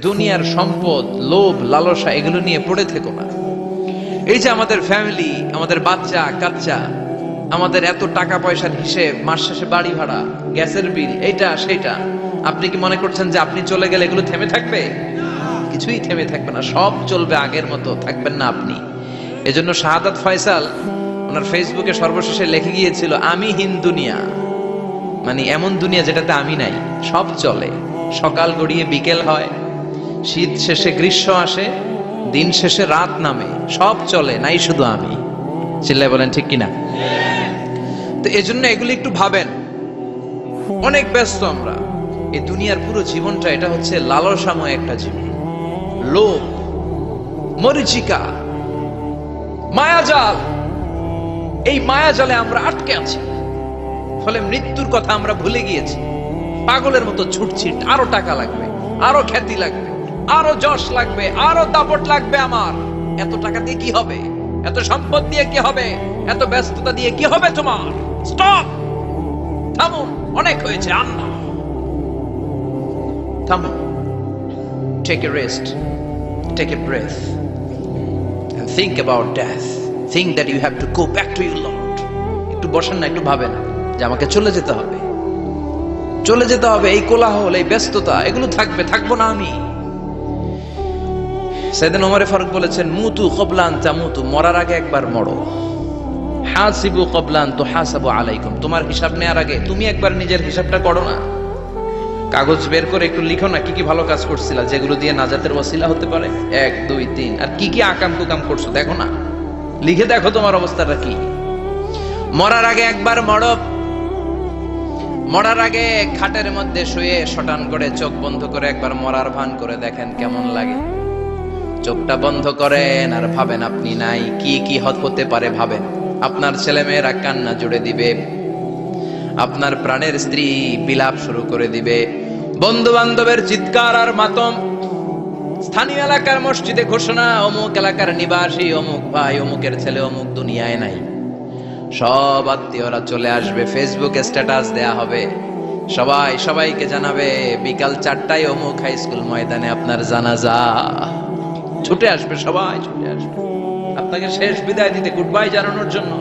দুনিয়ার সম্পদ, লোভ, লালসা এগুলো নিয়ে পড়ে থেকো না। এই যে আমাদের ফ্যামিলি, আমাদের বাচ্চা কাচ্চা, আমাদের এত টাকা পয়সার হিসেব, মাস শেষে বাড়ি ভাড়া, গ্যাসের বিল, এইটা সেটা, আপনি কি মনে করছেন যে আপনি চলে গেলে এগুলো থেমে থাকবে? কিছুই থেমে থাকবে না, সব চলবে আগের মতো, থাকবেন না আপনি। এজন্য শাহাদাত ফয়সাল ওনার ফেসবুকে সর্বশেষে লিখে গিয়েছিল, আমি হীন দুনিয়া, মানে এমন দুনিয়া যেটাতে আমি নাই। সব চলে, সকাল গড়িয়ে বিকেল হয়, শীত শেষে গ্রীষ্ম আসে, দিন শেষে রাত নামে, সব চলে, নাই শুধু আমি। চিল্লায় বলেন ঠিক কিনা? তো এজন্য এগুলি একটু ভাবেন। অনেক ব্যস্ত আমরা, এই দুনিয়ার পুরো জীবনটা এটা হচ্ছে লালসাময় একটা জীবন, লোভ, মরিচিকা, মায়াজাল। এই মায়াজালে আমরা আটকে আছি, ফলে মৃত্যুর কথা আমরা ভুলে গিয়েছি। পাগলের মতো ছুটছি, আরো টাকা লাগবে, আরো খ্যাতি লাগবে, আরো যশ লাগবে, আরো দাপট লাগবে আমার। এত টাকা দিয়ে কি হবে? এত সম্পদ দিয়ে কি হবে? এত ব্যস্ততা দিয়ে কি হবে তোমার? স্টপ, থামুন, অনেক হয়েছে, আর না। থামুন, take a rest, take a breath and think about death. Think that you have to go back to your Lord. একটু বসেন না, একটু ভাবেন যে আমাকে চলে যেতে হবে, চলে যেতে হবে। এই কোলাহল, এই ব্যস্ততা, এগুলো থাকবে, থাকবো না আমি। সাইয়েদনা ওমর ফারুক বলেছেন, মুতু ক্বাবলা আন তামুতু, মরার আগে একবার মরো। হাসিবু ক্বাবলা আন তুহাসাবু আলাইকুম, তোমার হিসাব নেওয়ার আগে তুমি একবার নিজের হিসাবটা করো না। কাগজ বের করে একটু লিখো না, কি কি ভালো কাজ করছিলা, যেগুলো দিয়ে নাজাতের ওসিলা হতে পারে, 1 2 3, আর কি কি আকাম কুকাম করছো দেখো না, লিখে দেখো তোমার অবস্থাটা কি। মরার আগে একবার মরো। মরার আগে খাটের মধ্যে শুয়ে শটান করে চোখ বন্ধ করে একবার মরার ভান করে দেখেন কেমন লাগে। চোখটা বন্ধ করেন আর ভাবেন আপনি নাই, কি কি হতে পারে ভাবেন। আপনার ছেলে মেয়েরা কান্না জুড়ে দিবে, আপনার প্রাণের স্ত্রী বিলাপ শুরু করে দিবে, বন্ধু বান্ধবের চিৎকার আর মাতম, স্থানীয় এলাকার মসজিদে ঘোষণা, অমুক এলাকার নিবাসী অমুক ভাই, অমুকের ছেলে অমুক দুনিয়ায় নাই। সব আত্মীয়রা চলে আসবে, ফেসবুকে স্ট্যাটাস দেয়া হবে, সবাই সবাইকে জানাবে বিকাল 4টায় অমুক হাই স্কুল ময়দানে আপনার জানাজা। ছুটে আসবে, সবাই ছুটে আসবে আপনাকে শেষ বিদায় দিতে, গুড বাই জানানোর জন্য,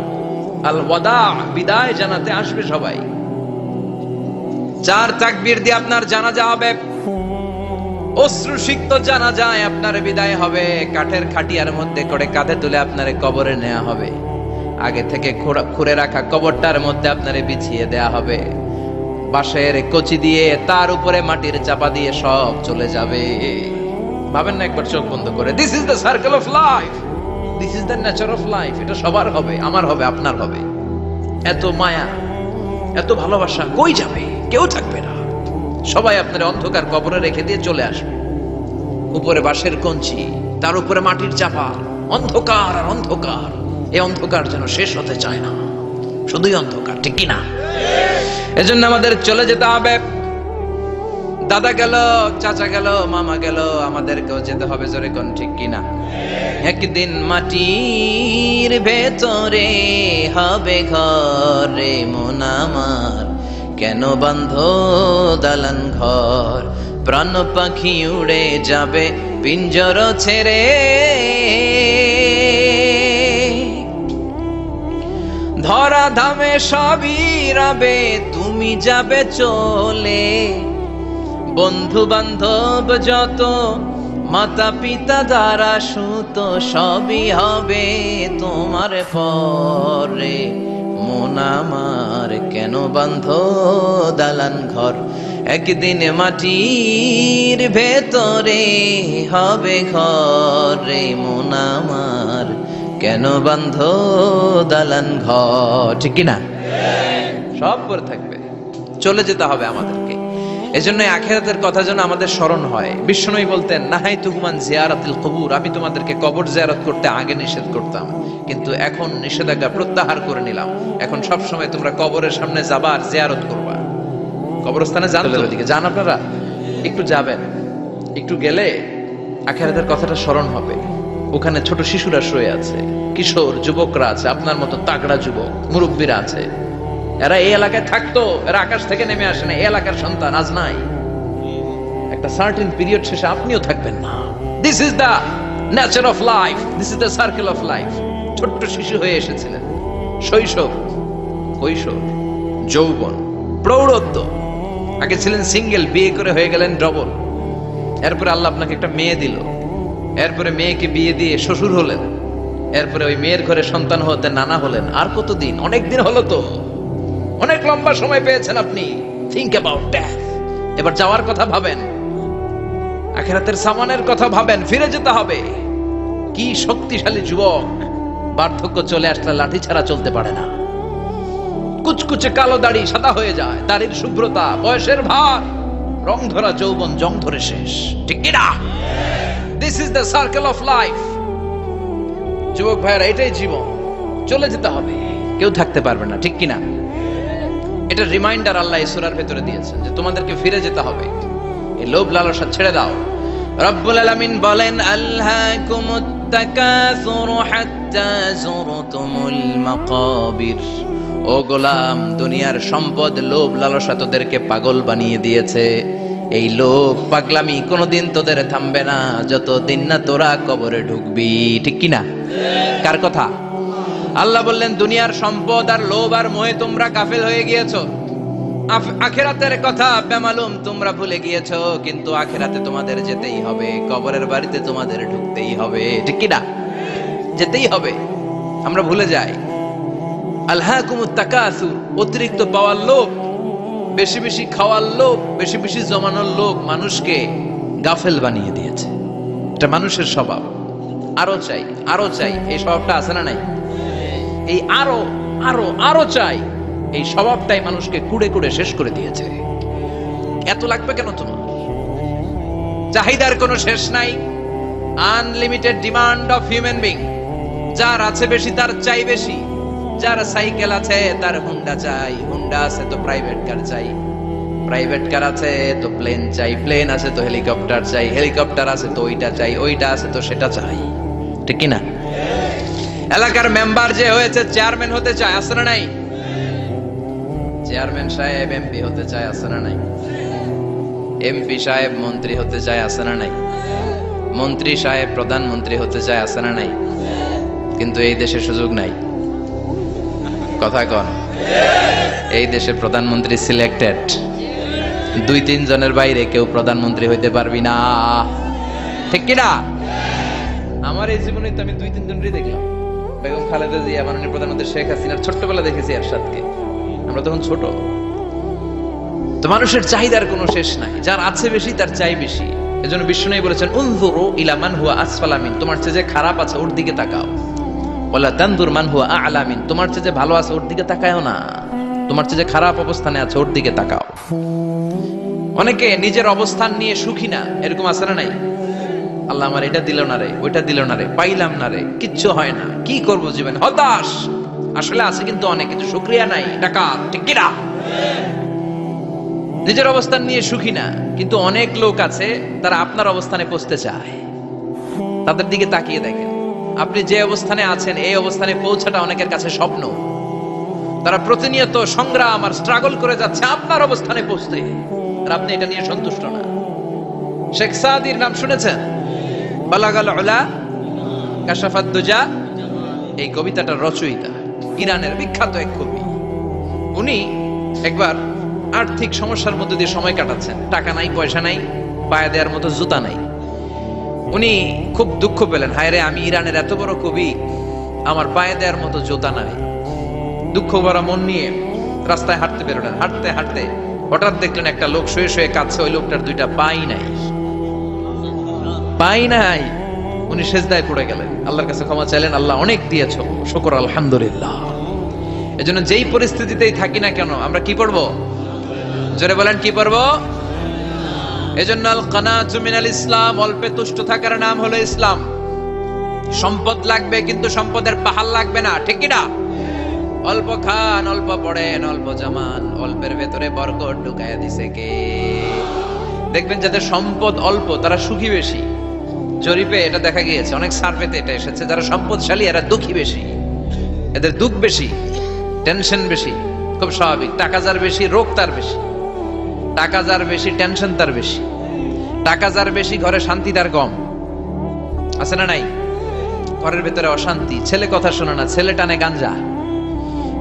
আল ওয়াদা, বিদায় জানাতে আসবে সবাই। 4 তাকবীর দিয়ে আপনার জানাজা হবে, অশ্রুসিক্ত জানাজায় আপনার বিদায় হবে। কাঠের খাটিয়ার মধ্যে করে কাঁধে তুলে আপনারে কবরে নেওয়া হবে, আগে থেকে খুঁড়ে রাখা কবরটার মধ্যে আপনারে বিছিয়ে দেয়া হবে, বাঁশের কচি দিয়ে তার উপরে মাটির চাপা দিয়ে সব চলে যাবে। ভাবেন না একবার চোখ বন্ধ করে, this is the circle of life, this is the nature of life. এটা সবার হবে, আমার হবে, আপনার হবে। এত মায়া, এত ভালোবাসা কই যাবে? কেউ থাকবে না, সবাই আপনার অন্ধকার কবরে রেখে দিয়ে চলে আসবে। উপরে বাঁশের কঞ্চি, তার উপরে মাটির চাপা, অন্ধকার আর অন্ধকার। এই অন্ধকার যেন শেষ হতে চায় না, শুধুই অন্ধকার, ঠিক কিনা? এজন্য আমাদের চলে যেতে হবে। দাদা গেল, চাচা গেল, মামা গেল, আমাদেরকেও যেতে হবে, জোরে কোন ঠিক কিনা? একদিন মাটির ভেতরে হবে ঘর রে মন আমার, কেন বাঁধ দালান ঘর, প্রাণ পাখি উড়ে যাবে পিঞ্জর ছেড়ে, ধরা ধামে সবই রবে, তুমি যাবে চলে, বন্ধু বান্ধব যত, মাতা পিতা দ্বারা সুত, সবই হবে তোমার পরে মন আমার, কেন বাঁধ দালান ঘর, একদিন মাটির ভেতরে হবে ঘর রে মন আমার, কেন বাঁধ দালান ঘর, ঠিক কিনা? সব করে থাকবে, চলে যেতে হবে আমাদেরকে। এজন্য আখিরাতের কথা যেন আমাদের স্মরণ হয়। বিশ্বনবী বলতেন, নাহাইতুকুম আন জিয়ারাতিল কুবুর, আমি তোমাদেরকে কবর জিয়ারত করতে আগে নিষেধ করতাম, কিন্তু এখন নিষেধাজ্ঞা প্রত্যাহার করে নিলাম। এখন সব সময় তোমরা কবরের সামনে যাবা আর জিয়ারত করবা। কবরস্থানে যান, ওদিকে যান, আপনারা একটু যাবেন, একটু গেলে আখিরাতের কথাটা স্মরণ হবে। ওখানে ছোট শিশুরা শুয়ে আছে, কিশোর যুবকরা আছে, আপনার মতো তাগড়া যুবক মুরব্বীরা আছে। এরা এই এলাকায় থাকতো, এরা আকাশ থেকে নেমে আসে না, এই এলাকার সন্তান আজ নাই। একটা সার্টেন পিরিয়ড শেষে আপনিও থাকবেন না। This is the nature of life, this is the circle of life. ছোট্ট শিশু হয়ে এসেছিলেন, শৈশব, কৈশোর, যৌবন, প্রৌঢ়ত্ব, আগে ছিলেন সিঙ্গেল, বিয়ে করে হয়ে গেলেন ডবল, এরপরে আল্লাহ আপনাকে একটা মেয়ে দিল, এরপরে মেয়েকে বিয়ে দিয়ে শ্বশুর হলেন, এরপরে ওই মেয়ের ঘরে সন্তান হতে নানা হলেন। আর কতদিন? অনেক দিন হলো তো, অনেক লম্বা সময় পেয়েছেন আপনি। Think about death. এবার যাওয়ার কথা ভাবেন, আখিরাতের সামানের কথা ভাবেন, ফিরে যেতে হবে। কি শক্তিশালী যুবক, বার্ধক্য চলে আসলে লাঠি ছাড়া চলতে পারে না। কুচকুচে কালো দাড়ি সাদা হয়ে যায়, দাড়ির শুভ্রতা, বয়সের ভার, রং ধরা যৌবন জং ধরে শেষ, ঠিক কি না? This is the circle of life. যুবক ভাইরা, এটাই জীবন, চলে যেতে হবে, কেউ থাকতে পারবে না, ঠিক কিনা? এটা রিমাইন্ডার আল্লাহ এই সূরার ভেতরে দিয়েছেন যে তোমাদেরকে ফিরে যেতে হবে, এই লোভ লালসা ছেড়ে দাও। রব্বুল আলামিন বলেন, আলহাকুমুত তাকাসুর হাত্তা যুরতুমুল মাকাবির। ও গোলাম, দুনিয়ার সম্পদ, লোভ লালসা তোদেরকে পাগল বানিয়ে দিয়েছে। এই লোভ পাগলামি কোনোদিন তোদের থামবে না যতদিন না তোরা কবরে ঢুকবি, ঠিক কিনা? কার কথা? আল্লাহ বললেন, দুনিয়ার সম্পদ আর লোভ আর মোহে তোমরা গাফেল হয়ে গিয়েছো। আখিরাতের কথা বেমালুম তোমরা ভুলে গিয়েছো। কিন্তু আখিরাতে তোমাদের যেতেই হবে, কবরের বাড়িতে তোমাদের ঢুকতেই হবে, ঠিক কিনা? যেতেই হবে, আমরা ভুলে যাই। আলহাকুমুত তাকাসুর, অতিরিক্ত পাওয়ার লোভ, বেশি বেশি খাওয়ার লোভ, বেশি বেশি জমানোর লোভ মানুষকে গাফেল বানিয়ে দিয়েছে। এটা মানুষের স্বভাব, আরো চাই, আরো চাই, এই স্বভাবটা আছে না নাই? এই আরো আরো আরো চাই, এই স্বভাবটাই মানুষকে কুড়ে কুড়ে শেষ করে দিয়েছে। এত লাগবে কেন তোমার? চাহিদার কোনো শেষ নাই, unlimited demand of human being. যার আছে বেশি তার চাই বেশি, যার সাইকেল আছে তার হুন্ডা চাই, হুন্ডা আছে তো প্রাইভেট কার চাই, প্রাইভেট কার আছে তো প্লেন চাই, প্লেন আছে তো হেলিকপ্টার চাই, হেলিকপ্টার আছে তো ওইটা চাই, ওইটা আছে তো সেটা চাই, ঠিক কিনা? এলাকার মেম্বার যে হয়েছে চেয়ারম্যান হতে চায়, আছে না নাই? চেয়ারম্যান সাহেব এমপি হতে চায়, আছে না নাই? এমপি সাহেব মন্ত্রী হতে চায়, আছে না নাই? মন্ত্রী সাহেব প্রধানমন্ত্রী হতে চায়, আছে না নাই? কিন্তু এই দেশে সুযোগ নাই। কথা কন, এই দেশে প্রধানমন্ত্রী সিলেক্টেড, 2-3 জনের বাইরে কেউ প্রধানমন্ত্রী হইতে পারবি না, ঠিক কিনা? আমার এই জীবনে তো আমি 2-3 জনই দেখলাম। বেগম খালেদা জিয়া, মাননীয় প্রধানমন্ত্রী শেখ হাসিনার ছোট্টবেলা দেখেছি এরশাদকে, আমরা তখন ছোট। তো মানুষের চাহিদার কোনো শেষ নাই, যার আছে বেশি তার চাই বেশি। এজন্য বিষ্ণু বলেছেন, উনজুরু ইলা মান হুয়া আসফালা মিন, তোমার চেয়ে যে খারাপ আছে ওর দিকে তাকাও। ওয়ালা তানজুর মান হুয়া আ'লা মিন, তোমার চেয়ে যে ভালো আছে ওর দিকে তাকায়ও না, তোমার চেয়ে যে খারাপ অবস্থানে আছে ওর দিকে তাকাও। অনেকে নিজের অবস্থান নিয়ে সুখী না, এরকম আছে না নাই? আল্লাহ আমার এটা দিল না রে, ওইটা দিল না রে, পাইলাম না রে, কিচ্ছু হয় না, কি করব জীবনে, হতাশ। আসলে আছে কিন্তু অনেক কিছু, শুকরিয়া নাই, টাকা, ঠিক কিনা? নিজের অবস্থান নিয়ে সুখী না, কিন্তু অনেক লোক আছে তারা আপনার অবস্থানে পৌঁছতে চায়। তাদের দিকে তাকিয়ে দেখেন, আপনি যে অবস্থানে আছেন এই অবস্থানে পৌঁছাটা অনেকের কাছে স্বপ্ন। তারা প্রতিনিয়ত সংগ্রাম আর স্ট্রাগল করে যাচ্ছে আপনার অবস্থানে পৌঁছতে, আর আপনি এটা নিয়ে সন্তুষ্ট না। শেখ সাদির নাম শুনেছেন? বালাগাল উলা কাশাফাত দুজা, এই কবিতাটার রচয়িতা, ইরানের বিখ্যাত এক কবি। উনি একবার আর্থিক সমস্যার মধ্যে দিয়ে সময় কাটাচ্ছেন, টাকা নাই, পয়সা নাই, পায়ে দেওয়ার মতো জুতা নাই। উনি খুব দুঃখ পেলেন, হায় রে, আমি ইরানের এত বড় কবি, আমার পায়ে দেওয়ার মতো জুতা নাই। দুঃখ ভরা মন নিয়ে রাস্তায় হাঁটতে বেরোলেন। হাঁটতে হাঁটতে হঠাৎ দেখলেন একটা লোক শুয়ে শুয়ে কাঁদছে, ওই লোকটার 2টা পাই নাই, পাই নাই। উনি সেজদায় পড়ে গেলেন, আল্লাহর কাছে ক্ষমা চাইলেন, আল্লাহ অনেক দিয়েছো, শুকর আলহামদুলিল্লাহ। এজন্য যেই পরিস্থিতিতেই থাকি না কেন আমরা কি পড়বো? জোরে বলেন, কি পড়বো? এজন্য আল কানাতু মিনাল ইসলাম, অল্পে তুষ্ট থাকার নাম হলো ইসলাম। সম্পদ লাগবে কিন্তু সম্পদের পাহাড় লাগবে না, ঠিক কি না? অল্প খান, অল্প পড়েন, অল্প জামান, অল্পের ভেতরে বরকত ঢুকায়া দিছে কে? দেখবেন যাদের সম্পদ অল্প তারা সুখী বেশি। জরিপে এটা দেখা গিয়েছে, অনেক সার্ভেতে এটা এসেছে, যারা সম্পদশালী এরা দুঃখী বেশি, এদের দুঃখ বেশি, টেনশন বেশি। খুব স্বাভাবিক, টাকা যার বেশি রোগ তার বেশি, টাকা যার বেশি টেনশন তার বেশি। টাকা যার বেশি ঘরে শান্তি তার কম, আছে না নাই? ঘরের ভেতরে অশান্তি, ছেলে কথা শোনে না, ছেলে টানে গাঞ্জা,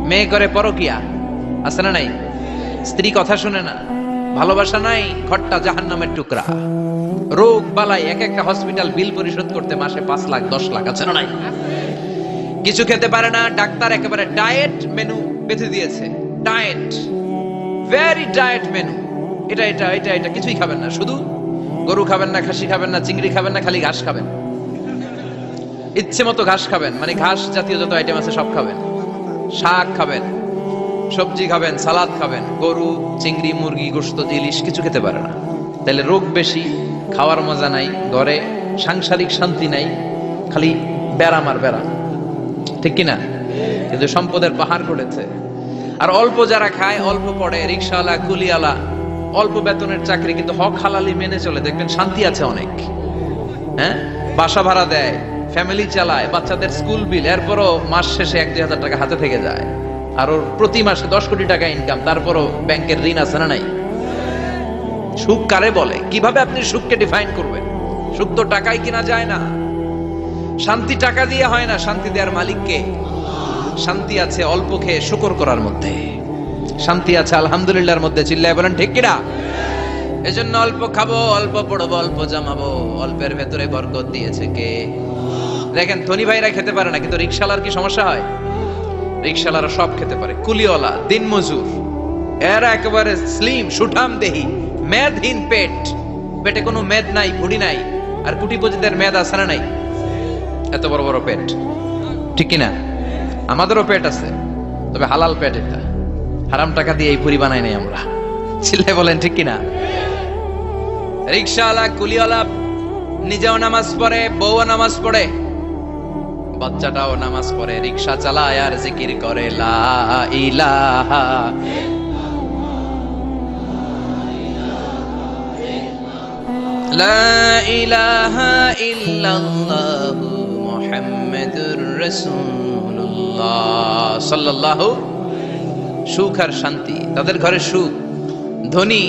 মেয়ে করে পরকিয়া, আছে না নাই? স্ত্রী কথা শুনে না, ভালোবাসা নাই, ঘরটা জাহান্নামের টুকরা। রোগ বালাই, এক একটা হসপিটাল বিল পরিশোধ করতে মাসে 5 লাখ 10 লাখ, আছে না নাই? কিছু খেতে পারে না, ডাক্তার একেবারে ডায়েট মেনু বেঁধে দিয়েছে, ডায়েট, ভেরি ডায়েট মেনু, এটা এটা এটা এটা কিছুই খাবেন না, শুধু গরু খাবেন না, খাসি খাবেন না, চিংড়ি খাবেন না, খালি ঘাস খাবেন, ইচ্ছে মতো ঘাস খাবেন, মানে ঘাস জাতীয় যত আইটেম আছে সব খাবেন, শাক খাবেন, সবজি খাবেন, সালাদ খাবেন, গরু, চিংড়ি, মুরগি, গোশত, ইলিশ কিছু খেতে পারে না। তাহলে রোগ বেশি, খাওয়ার মজা নাই, ঘরে সাংসারিক শান্তি নাই, খালি ব্যারাম আর ব্যারাম, ঠিক কিনা? কিন্তু সম্পদের পাহাড় করেছে। আর অল্প যারা খায়, অল্প পড়ে, রিক্সাওয়ালা, কুলিওয়ালা, অল্প বেতনের চাকরি, কিন্তু হক হালালি মেনে চলে, দেখবেন শান্তি আছে অনেক। হ্যাঁ, বাসা ভাড়া দেয়, ফ্যামিলি চালায়, বাচ্চাদের স্কুল বিল, এরপরও মাস শেষে 1-2 হাজার টাকা হাতে থেকে যায়। আর ওর প্রতি মাসে 10 কোটি টাকা ইনকাম, তারপরও ব্যাংকের ঋণ আছে না নাই? সুখ কারে বলে? কিভাবে আপনি সুখকে ডিফাইন করবেন? সুখ তো টাকায় কিনা যায় না, শান্তি টাকা দিয়ে হয় না, শান্তি দেওয়ার মালিককে। শান্তি আছে অল্প খেয়ে শুকর করার মধ্যে, শান্তি আছে আলহামদুলিল্লাহর মধ্যে, চিল্লায় বলেন ঠিক কিনা? এজন্য অল্প খাবো, অল্প পড়বো, অল্প জামাবো, অল্পের ভেতরে বরকত দিয়েছে কে? দেখেন ধনী ভাইরা খেতে পারে না, কিন্তু রিকশালার কি সমস্যা হয়? রিকশালারা সব খেতে পারে, কুলিওয়ালা, দিনমজুর, এরা একেবারে স্লিম সুঠাম দেহি, মেদহীন পেট, পেটে কোনো মেদ নাই, ভুড়ি নাই। আর কুটিপতিদের মেদ আছে না নাই? এত বড় বড় পেট, ঠিক কিনা? আমাদেরও পেট আছে, তবে হালাল পেট, এটা হারাম টাকা দিয়ে এই ভুড়ি বানাই নাই আমরা, চিল্লায় বলেন ঠিক কিনা? রিকশাওয়ালা, কুলিওয়ালা নিজেও নামাজ পড়ে, বউও নামাজ পড়ে, বাচ্চাটাও নামাজ পড়ে, রিকশা চালায় আর জিকির করে লা ইলাহা লা ইলাহা ইল্লাল্লাহু মুহাম্মাদুর রাসূলুল্লাহ সাল্লাল্লাহু। সুখ আর শান্তি, তাদের ঘরে সুখ। ধনী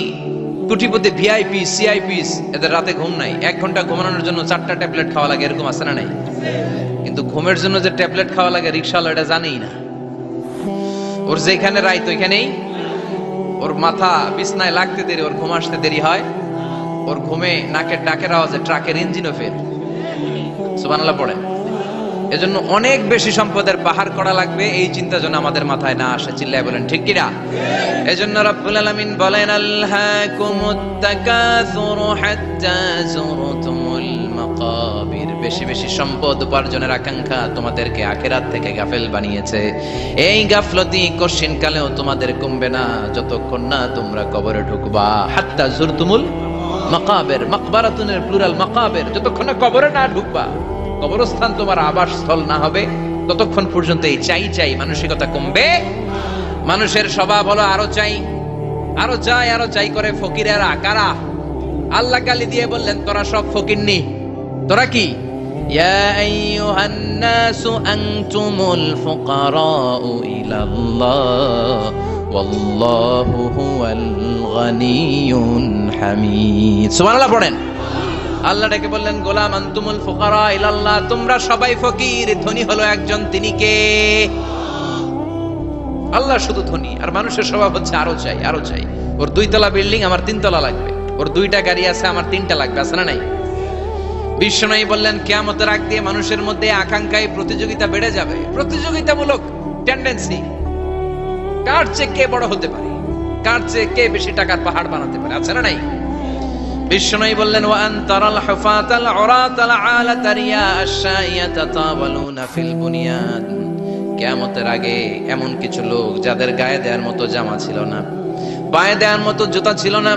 কোটিপতি, ভিআইপি, সিআইপিস, এদের রাতে ঘুম নাই, 1 ঘন্টা ঘুমানোর জন্য 4টা ট্যাবলেট খাওয়া লাগে, এরকম আছে না নাই? কিন্তু ঘুমের জন্য যে ট্যাবলেট খাওয়া লাগে, রিকশাওয়ালা এটা জানেই না। ওর যেখানে রাইত ওইখানেই, ওর মাথা বিছনায় লাগতে দেরি, ওর ঘুম আসতে দেরি হয়, ওর ঘুমে নাকের ডাকের আওয়াজে ট্রাকের ইঞ্জিনও ফেল। সুবহানাল্লাহ পড়েন। এজন্য অনেক বেশি সম্পদের পাহাড় করা লাগবে, এই চিন্তা যেন আমাদের মাথায় না আসে, চিল্লায় বলেন ঠিক কিনা? এজন্য রব্বুল আলামিন বলেন আলহাকুমুত তাকাসুরু হাত্তা যুরতুমুল মাকাবির। বেশি বেশি সম্পদ উপার্জনের আকাঙ্ক্ষা তোমাদেরকে আখিরাত থেকে গাফেল বানিয়েছে। এই গাফলতি কশিন কালেও তোমাদের কমবে না যতক্ষণ না তোমরা কবরে ঢুকবা। হাত্তা যুরতুমুল মাকাবির, মাকবারাতুনের প্লুরাল মাকাবির, যতক্ষণ না কবরে না ঢুকবা, কবরস্থান তোমার আবাসস্থল না হবে, ততক্ষণ পর্যন্ত এই চাই চাই মানসিকতা কমবে। মানুষের স্বভাব হলো আরো চাই, আরো চাই, আরো চাই করে ফকিরেরা। কারা? আল্লাহ গালি দিয়ে বললেন তোরা সব ফকিরনি, তোরা কি? ইয়া আইয়ুহান নাসু আনতুমুল ফুকারাউ ইলাল্লাহ ওয়াল্লাহু হুয়াল গানিয়ুল হামিদ। সুবহানাল্লাহ পড়েন। আল্লাহ ডেকে বললেন গোলাম আনতুমুল ফুকারা ইলাল্লাহ, তোমরা সবাই ফকির, ধনী হলো একজন, তিনি কে? আল্লাহ শুধু ধনী। আর মানুষের স্বভাব হচ্ছে আরো চাই, আরো চাই। ওর 2 তলা বিল্ডিং, আমার 3 তলা লাগবে, ওর 2টা গাড়ি আছে, আমার 3টা লাগবে, আছে না নাই? বিশ্বনবী বললেন কিয়ামতের আগ দিয়ে মানুষের মধ্যে আকাঙ্ক্ষায় প্রতিযোগিতা বেড়ে যাবে, প্রতিযোগিতামূলক টেন্ডেন্সি, কার চেয়ে কে বড় হতে পারে, কার চেয়ে কে বেশি টাকার পাহাড় বানাতে পারে, আছে না নাই? বিশ্বনবী বললেন ওয়া আনতারাল হুফাতাল উরাতাল আলাতা রিয়া আশ-শাইয়াতা তাওয়ালুনা ফিল বুনিয়ান। কিয়ামতের আগে এমন কিছু লোক যাদের গায়ে দেওয়ার মতো জামা ছিল না, পায়ে দেওয়ার মতো জুতা ছিল না,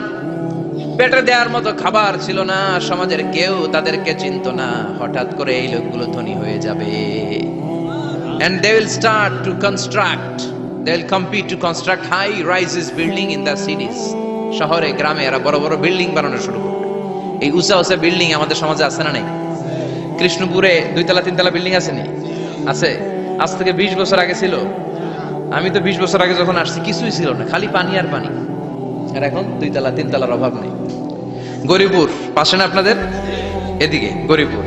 পেটে দেওয়ার মতো খাবার ছিল না, সমাজের কেউ তাদেরকে চিনতো না। হঠাৎ করে এই লোকগুলো ধনী হয়ে যাবে, and they will start to construct, they will compete to construct high rises building in the cities. শহরে গ্রামে এরা বড় বড় বিল্ডিং বানানো শুরু করবে। এই উঁচা উঁচা বিল্ডিং আমাদের সমাজে আছে না নাই? কৃষ্ণপুরে 2 তলা 3 তলা বিল্ডিং আছে নি? আছে। আজ থেকে 20 বছর আগে ছিল? আমি তো 20 বছর আগে যখন আসছি কিছুই ছিল না, খালি পানি আর পানি। আর এখন 2 তলা 3 তলার অভাব নেই। গরিপুর পাশে না আপনাদের? এদিকে গরিপুর।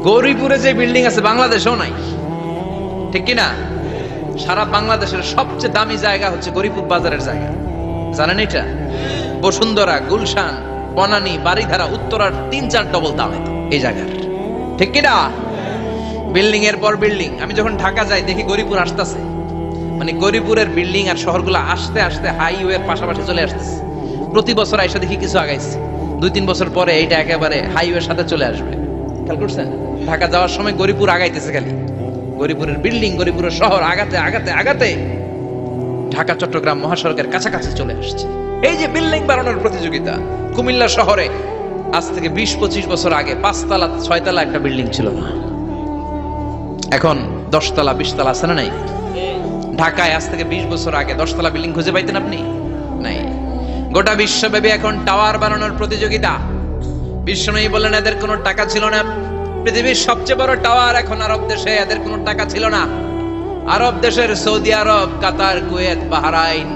গরিপুরে যে বিল্ডিং আছে বাংলাদেশেও নাই, ঠিক কিনা? সারা বাংলাদেশের সবচেয়ে দামি জায়গা হচ্ছে গরিপুর বাজারের জায়গা, জানেন এটা? বসুন্ধরা, গুলশান, বনানী, বাড়িধারা, উত্তরার 3-4 ডবল দামে এই জায়গার, ঠিক কিনা? বিল্ডিং এর পর বিল্ডিং। আমি যখন ঢাকা যাই দেখি গরিপুর আসতেছে, মানে গরিপুরের বিল্ডিং আর শহরগুলো আস্তে আস্তে হাইওয়ের পাশাপাশি চলে আসতেছে। প্রতি বছর আইসা দেখি কিছু আগাইছে, 2-3 বছর পরে এইটা একেবারে হাইওয়ের সাথে চলে আসবে। খেয়াল করছেন? ঢাকা যাওয়ার সময় গরিপুর আগাইতেছে, খালি গরিপুরের বিল্ডিং, গরিপুরের শহর আগাতে আগাতে আগাতে ঢাকা চট্টগ্রাম মহাসড়কের কাছাকাছি চলে আসছে। এই যে বিল্ডিং বানানোর প্রতিযোগিতা, কুমিল্লা শহরে আজ থেকে 20-25 বছর আগে 5তলা 6তলা একটা বিল্ডিং ছিল না, এখন 10তলা 20তলা আছে না নাই? ঢাকায় আজ থেকে 20 বছর আগে 10তলা বিল্ডিং খুঁজে পাইতেন আপনি? নাই। গোটা বিশ্বব্যাপী এখন টাওয়ার বানানোর প্রতিযোগিতা। বিশ্বনবী বললেন এদের কোনো টাকা ছিল না। পৃথিবীর সবচেয়ে বড় টাওয়ার এখন আরব দেশে, এদের কোনো টাকা ছিল না। আরব দেশের সৌদি আরব, কাতার, কুয়েত, বাহরাইন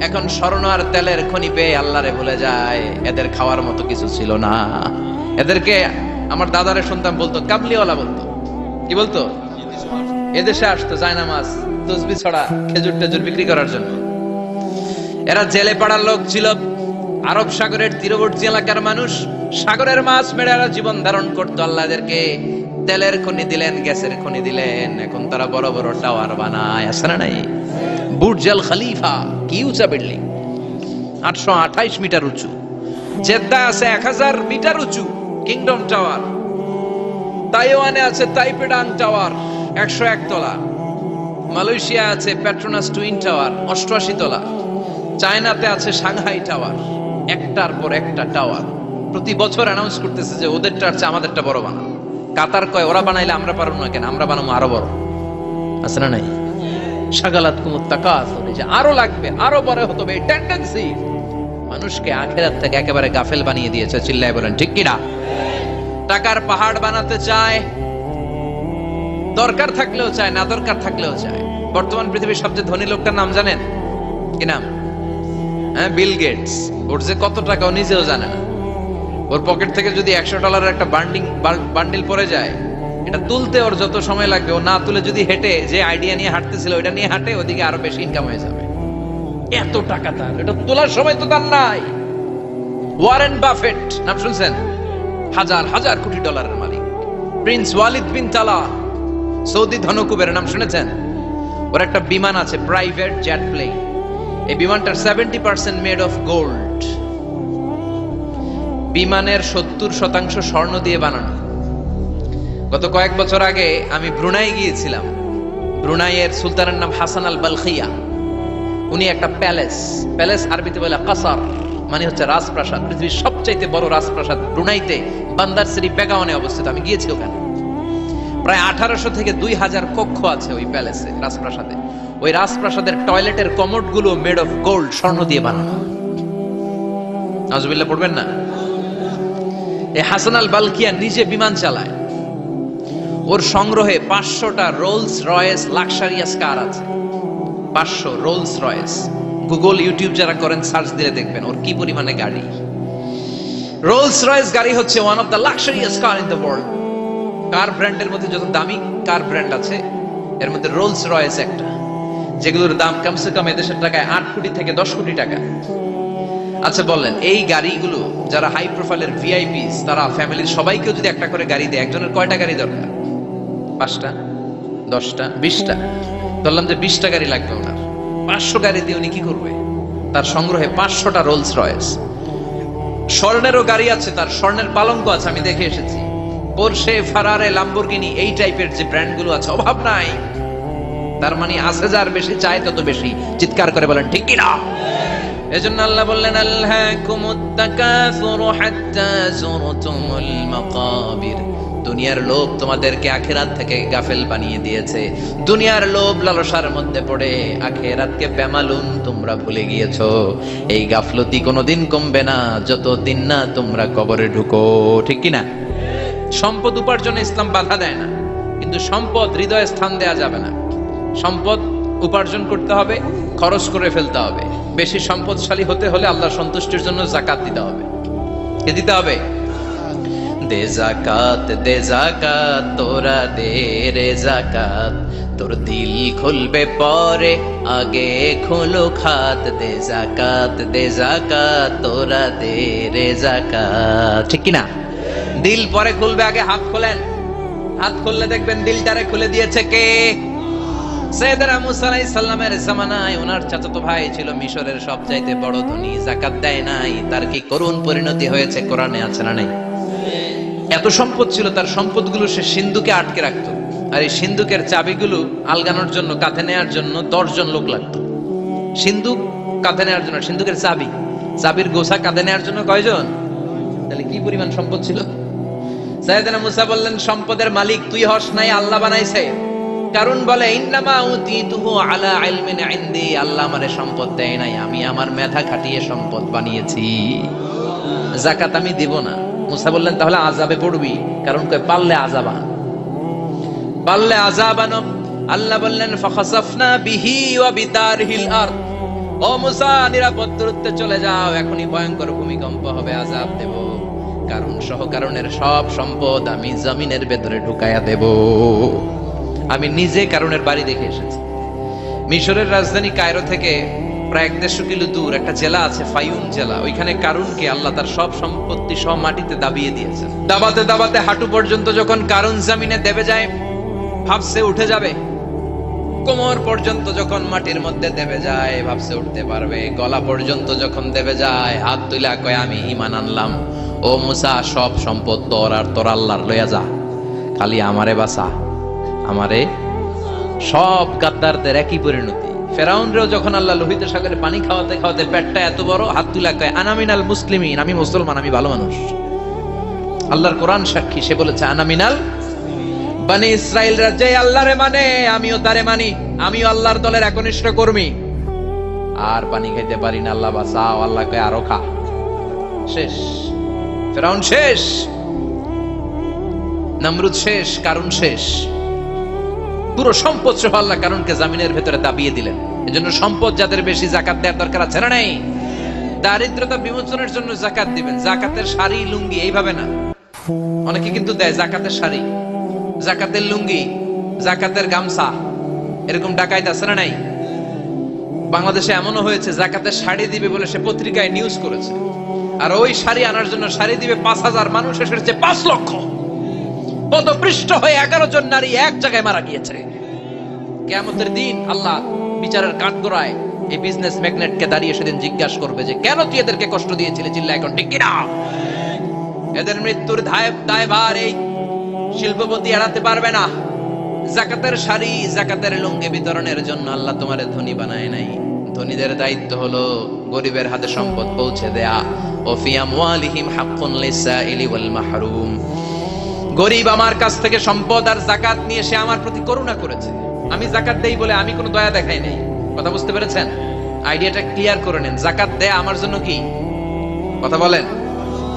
এখন স্বর্ণ আর তেলের খনি পেয়ে আল্লাহরে ভুলে যায়। এদের খাওয়ার মতো কিছু ছিল না। এদেরকে আমার দাদারে শুনতাম বলতো কাবলিওয়ালা বলতো। কি বলতো? এদেশে আসতো জায়নামাজ, তসবিহ ছড়া, খেজুর টেজুর বিক্রি করার জন্য। এরা জেলে পাড়ার লোক ছিল। আরব সাগরের তীরবর্তী এলাকার মানুষ, সাগরের মাছ মেরে এরা জীবন ধারণ করতো। আল্লাহ এদেরকে তেলের খনি দিলেন, গ্যাসের খনি দিলেন। এখন তারা বড় বড় টাওয়ার বানায়, আছে না নাই? বুর্জ আল খলিফা, কি উঁচা বিল্ডিং, 828 মিটার উঁচু। জেদ্দা আছে 1000 মিটার উঁচু কিংডম টাওয়ার। তাইওয়ানে আছে তাইপেডাং টাওয়ার 101 তলা। মালয়েশিয়া আছে পেট্রোনাস টুইন টাওয়ার 88 তলা। চায়নাতে আছে সাংহাই টাওয়ার, একটার পর একটা টাওয়ার। প্রতি বছর অ্যানাউন্স করতেছে যে ওদেরটা আছে আমাদেরটা বড় বানাও। কাতার কয় ওরা বানাইলে আমরা পারবো না কেন, আমরা বানাবো আরো বড়, আছে না নাই? শাগালাত কুমুত তাকাসুর, যে আরো লাগবে, আরো বড় হতে হবে, এই টেন্ডেন্সি মানুষকে আখিরাত থেকে একেবারে গাফেল বানিয়ে দিয়েছে। চিল্লায় বলেন ঠিক কিনা? টাকার পাহাড় বানাতে চায়, দরকার থাকলেও চায়, না দরকার থাকলেও চায়। বর্তমান পৃথিবীর সবচেয়ে ধনী লোকটার নাম জানেন কি নাম? হ্যাঁ, বিল গেটস। ওর যে কত টাকা ও নিজেও জানে না। ওর পকেট থেকে যদি $100 একটা বান্ডিল পড়ে যায়, এটা তুলতে ওর যত সময় লাগবে, ও না তুলে যদি হেঁটে যে আইডিয়া নিয়ে হাঁটতেছিল ওইটা নিয়ে হাঁটে, ওদিকে আরো বেশি ইনকাম হয়ে যাবে। এত টাকা তার, এটা তোলার সময় তো তার নাই। ওয়ারেন বাফেট নাম শুনছেন? হাজার হাজার কোটি ডলারের মালিক। প্রিন্স ওয়ালিদ বিন তালা, সৌদি ধনকুবের নাম শুনেছেন? ওর একটা বিমান আছে, প্রাইভেট জেট প্লেন। এই বিমানটার 70% মেড অফ গোল্ড। বিমানের 70% স্বর্ণ দিয়ে বানানো। গত কয়েক বছর আগে আমি ব্রুনাই গিয়েছিলাম। ব্রুনাইয়ের সুলতানের নাম হাসান আল বালখিয়া। উনি একটা প্যালেস আরবিতে বলে কাসার, মানে হচ্ছে রাজপ্রাসাদ। পৃথিবীর সবচাইতে বড় রাজপ্রাসাদ ব্রুনাইতে বান্দার সিরি পেগাওনে অবস্থিত। আমি গিয়েছি ওখানে। প্রায় 1800 থেকে 2000 কক্ষ আছে ওই প্যালেসে, রাজপ্রাসাদে। ওই রাজপ্রাসাদের টয়লেটের কমোড গুলো মেড অফ গোল্ড, স্বর্ণ দিয়ে বানানো। নাউজুবিল্লাহ পড়বেন না? এই হাসান আল বালখিয়া নিজে বিমান চালায়। ওর সংগ্রহে 500টা রোলস রয়েস লাক্সারিয়াস কার আছে। 500 রোলস রয়েস। গুগল, ইউটিউব যারা করেন সার্চ দিলে দেখবেন ওর কি পরিমাণে গাড়ি। রোলস রয়েস গাড়ি হচ্ছে one of the luxurious car in the world. Car ব্র্যান্ডের মধ্যে যত দামি কার ব্র্যান্ড আছে এর মধ্যে রোলস রয়েস একটা, যেগুলোর দাম কমসে কম এদেশের টাকায় 8 কোটি থেকে 10 কোটি টাকা। আচ্ছা বলেন, এই গাড়িগুলো যারা হাই প্রোফাইলের ভিআইপিস, তারা ফ্যামিলির সবাইকে যদি একটা করে গাড়ি দেয়, একজনের কয়টা গাড়ি দরকার? 5টা, 10টা, 20টা। বললাম যে 20টা গাড়ি লাগবে ওনার। 500 গাড়ি দিয়ে উনি কি করবে? তার সংগ্রহে 500টা রোলস রয়েস। স্বর্ণেরও গাড়ি আছে, তার স্বর্ণের পালঙ্ক আছে, আমি দেখে এসেছি। পোরশে, ফারারে, লাম্বরগিনি, এই টাইপের যে ব্র্যান্ড গুলো আছে, অভাব নাই। তার মানে আছে, যার বেশি চায় তত বেশি। চিৎকার করে বলেন ঠিক কিনা? এজন্য আল্লাহ বললেন আলহাকুমুত তাকাসুরু হাত্তা যুরতুমুল মাকাবির। দুনিয়ার লোভ তোমাদেরকে আখিরাত থেকে গাফেল বানিয়ে দিয়েছে। দুনিয়ার লোভ লালসার মধ্যে পড়ে আখিরাতকে বেমালুম তোমরা ভুলে গিয়েছো। এই গাফলতি কোনোদিন কমবে না যতদিন না তোমরা কবরে ঢুকো। ঠিক কিনা? সম্পদ উপার্জনে ইসলাম বাধা দেয় না, কিন্তু সম্পদ হৃদয়ে স্থান দেয়া যাবে না। সম্পদ উপার্জন করতে হবে, খরচ করে ফেলতে হবে। বেশি সম্পদশালী হতে হলে আল্লাহর সন্তুষ্টির জন্য যাকাত দিতে হবে। কে দিতে হবে? দে জাকাত তোরা দে রে জাকাত, তোর দিল খুলবে পরে আগে খোলো খাত। দে জাকাত তোরা দে রে জাকাত। ঠিক কিনা? দিল পরে খুলবে, আগে হাত খোলেন। হাত খুললে দেখবেন দিলটারে খুলে দিয়েছে কে? সাইয়েদনা মুসা আলাইহিস সালামের জামানায় ওনার চাচাতো ভাই ছিল মিশরের সবচাইতে বড় ধনী, যাকাত দেয় নাই। তার কি করুণ পরিণতি হয়েছে কোরআনে আছে না নাই? এত সম্পদ ছিল, তার সম্পদগুলো সে সিন্ধুকে আটকে রাখতো। আর এই সিন্ধুকের চাবিগুলো আলগানোর জন্য, কাঁধে নেওয়ার জন্য 10 জন লোক লাগতো। সিন্ধুক কাঁধে নেওয়ার জন্য, সিন্ধুকের চাবির গোছা কাঁধে নেওয়ার জন্য কয়জন? তাহলে কি পরিমাণ সম্পদ ছিল? সাইয়েদনা মুসা বললেন, সম্পদের মালিক তুই হস নাই, আল্লাহ বানাইছে। কারণ বলে, ইন্নামা উতিতুহু আলা ইলমিন ইনদি, আল্লাহ আমারে সম্পদ দেয় নাই, আমি আমার মেধা খাটিয়ে সম্পদ বানিয়েছি। যাকাত আমি দিব না। মুসা বললেন, তাহলে আযাবে পড়বি। কারণ কয় পারলে আযাবান। আল্লাহ বললেন, ফাখাসাফনা বিহি ওয়া বিদারহিল আরদ, ও মুসা নিরাপদ দূরত্বে চলে যাও, এখনই ভয়ঙ্কর ভূমিকম্প হবে, আযাব দেব। কারণ সহ কারণের সব সম্পদ আমি জমিনের ভেতরে ঢুকায়া দেব। আমি নিজে কারণের বাড়ি দেখে এসেছি। মিশরের রাজধানী কায়রো থেকে প্রায় 150 কিলো দূর একটা জেলা আছে, ফায়ুম জেলা। ওইখানে কারুনকে আল্লাহ তার সব সম্পত্তি সব মাটিতে দাবিয়ে দিয়েছেন। দাবাতে দাবাতে হাঁটু পর্যন্ত যখন কারুন জমিনে দেবে যায়, ভাবছে উঠে যাবে। কোমর পর্যন্ত যখন মাটির মধ্যে দেবে যায়, ভাবছে উঠতে পারবে। গলা পর্যন্ত যখন দেবে যায়, হাত তুলা কয়, আমি ঈমান আনলাম। ও মুসা, সব সম্পদ তোর, আর তোর আল্লাহর লইয়া যা, খালি আমারে বাঁচা, আমারে। সব গাদ্দারদের একই পরিণতি। ফেরাউনরেও যখন আল্লাহ লোহিত সাগরে পানি খাওয়াতে খাওয়াতে পেটটা এত বড়, হাত তুলা কয়, আনা মিনাল মুসলিমিন, আমি মুসলমান, আমি ভালো মানুষ। আল্লাহর কোরআন সাক্ষী, সে বলেছে আনা মিনাল বনি ইসরাইলরা যে আল্লাহরে মানে, আমিও তারে মানি, আমিও আল্লাহর দলের একনিষ্ঠ কর্মী। আর পানি খাইতে পারি না, আল্লাহ বাঁচাও। আল্লাহ কয় আরো খা। শেষ, ফেরাউন শেষ, নমরুদ শেষ, কারুন শেষ। পুরো সম্পদ সহ আল্লাহ কারুনকে জামিনের ভেতরে দাবিয়ে দিলেন। এজন্য সম্পদ যাদের বেশি, যাকাত দেওয়ার দরকার আছে না নাই? দারিদ্রতা বিমোচনের জন্য যাকাত দিবেন। যাকাতের শাড়ি লুঙ্গি এইভাবে না। অনেকে কিন্তু দেয় যাকাতের শাড়ি, যাকাতের লুঙ্গি, যাকাতের গামছা, এরকম ডাকাইত আছে না নাই? বাংলাদেশে এমনও হয়েছে, যাকাতের শাড়ি দিবে বলে সে পত্রিকায় নিউজ করেছে, আর ওই শাড়ি আনার জন্য শাড়ি দিবে 5,000 মানুষ, এসেছে 5 লক্ষ। পদপৃষ্ঠ হয়ে 11 জন নারী এক জায়গায় মারা গিয়েছে। কিয়ামতের দিন আল্লাহ বিচারের কাঠগড়ায় এই বিজনেস ম্যাগনেটকে দাঁড়িয়ে সেদিন জিজ্ঞাসা করবে যে, কেন তুই এদেরকে কষ্ট দিয়েছিলি? চিল্লা এখন ঠিক কিনা? এদের মৃত্যুর দায়ভার এই শিল্পপতি এড়াতে পারবে না। যাকাতের শাড়ি, যাকাতের লুঙ্গি বিতরণের জন্য আল্লাহ তোমারে ধনী বানায় নাই। ধনীদের দায়িত্ব হলো গরিবের হাতে সম্পদ পৌঁছে দেয়া। ও ফি আমওয়ালিহিম হাক্কুন লিসাইলি ওয়াল মাহরুম। গরিব আমার কাছ থেকে সম্পদ আর যাকাত নিয়ে সে আমার প্রতি করুণা করেছে। আমি যাকাত দেই বলে আমি কোনো দয়া দেখাই নাই। কথা বুঝতে পেরেছেন? আইডিয়াটা ক্লিয়ার করে নেন। যাকাত দেয়া আমার জন্য কি? কথা বলেন,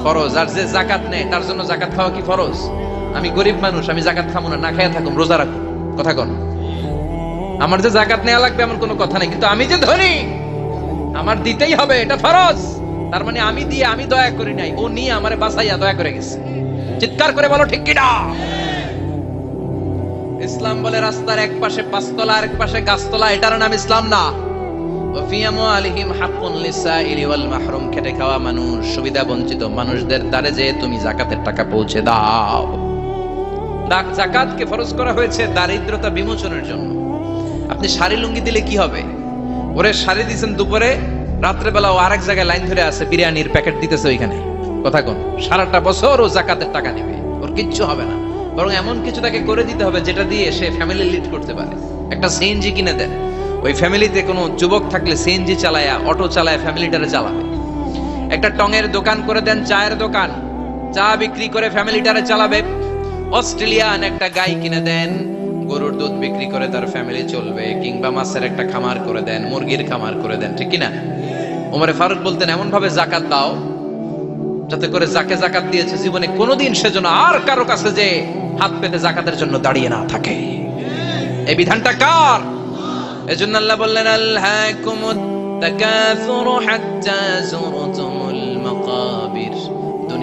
ফরজ। আর যে যাকাত নেয় তার জন্য যাকাত খাওয়া কি ফরজ? আমি গরিব মানুষ, আমি যাকাত খাবো না, না খাইয়া থাকুম, রোজা রাখুন। কথা কন। আমার যে যাকাত নেওয়া লাগবে এমন কোনো কথা নেই, কিন্তু আমি যে ধনী, আমার দিতেই হবে, এটা ফরজ। তার মানে আমি দিয়ে আমি দয়া করি নাই, ও নিয়ে আমারে বাঁচাইয়া দয়া করে গেছে। চিৎকার করে বলো ঠিক কিনা? ইসলাম বলে রাস্তার এক পাশে 5 তলা আর এক পাশে গাছতলা, এটার নাম ইসলাম না। খেটে খাওয়া মানুষ, সুবিধা বঞ্চিত মানুষদের দ্বারে যে তুমি যাকাতের টাকা পৌঁছে দাও। যাকাতকে ফরজ করা হয়েছে দারিদ্রতা বিমোচনের জন্য। আপনি শাড়ি লুঙ্গি দিলে কি হবে? ওরে শাড়ি দিচ্ছেন দুপুরে, রাত্রে বেলা ও আরেক জায়গায় লাইন ধরে আছে, বিরিয়ানির প্যাকেট দিতেছে ওইখানে। কথা কোন? সারাটা বছর ও যাকাতের টাকা নেবে, ওর কিচ্ছু হবে না। বরং এমন কিছু তাকে করে দিতে হবে যেটা দিয়ে সে ফ্যামিলি লিড করতে পারে। একটা সিএনজি কিনে দেন, ওই ফ্যামিলিতে কোনো যুবক থাকলে সিএনজি চালায়া, অটো চালায়া ফ্যামিলিটারে চালাবে। একটা টঙের দোকান করে দেন, চায়ের দোকান, চা বিক্রি করে ফ্যামিলিটারে চালাবে। অস্ট্রেলিয়ান একটা গাই কিনে দেন, গরুর দুধ বিক্রি করে তার ফ্যামিলি চলবে। কিংবা মাছের একটা খামার করে দেন, মুরগির খামার করে দেন, ঠিক কিনা? ওমরে ফারুক বলতেন, এমন ভাবে যাকাত দাও যাতে করে যাকে যাকাত দিয়েছে জীবনে কোনোদিন সেজন্য আর কারো কাছে যে হাত পেতে যাকাতের জন্য দাঁড়িয়ে না থাকে। এই বিধানটা কার? এজন্য আল্লাহ বললেন, আলহাকুমুত তাকাসুরু হাত্তা যুরতুমুল মাকাবির।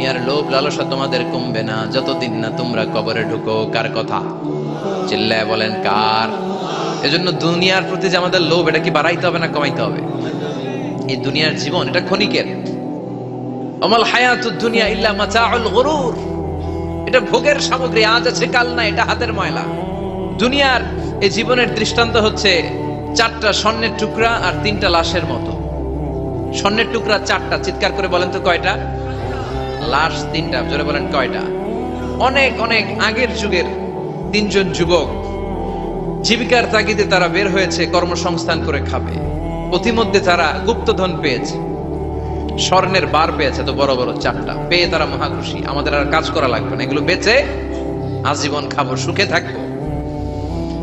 দুনিয়ার লোভ লালসা তোমাদের কমবে না যতদিন না তোমরা কবরে ঢুকো। কার কথা? চিল্লায় বলেন কার? এজন্য দুনিয়ার প্রতি যে আমাদের লোভ, এটা কি বাড়াইতে হবে না কমাইতে হবে? এই দুনিয়ার জীবন এটা ক্ষণিকের। আমাল হায়াতুদ দুনিয়া ইল্লা মাতাউল গুরুর, এটা ভোগের সামগ্রী, আজ আছে কাল না, এটা হাতের ময়লা। দুনিয়ার এই জীবনের দৃষ্টান্ত হচ্ছে 4টা স্বর্ণের টুকরা আর 3টা লাশের মতো। স্বর্ণের টুকরা 4টা, চিৎকার করে বলেন তো কয়টা? লাশ 3টা, জোরে বলেন কয়টা? অনেক অনেক আগের যুগের 3জন যুবক জীবিকার তাগিদে তারা বের হয়েছে কর্মসংস্থান করে খাবে। পথিমধ্যে তারা গুপ্তধন পেয়েছে, স্বর্ণের বার পেয়েছে, তো বড় বড় 4টা পেয়ে তারা মহা খুশি। আমাদের আর কাজ করা লাগবে না, এগুলো বেচে আজীবন খাবো, সুখে থাকবো।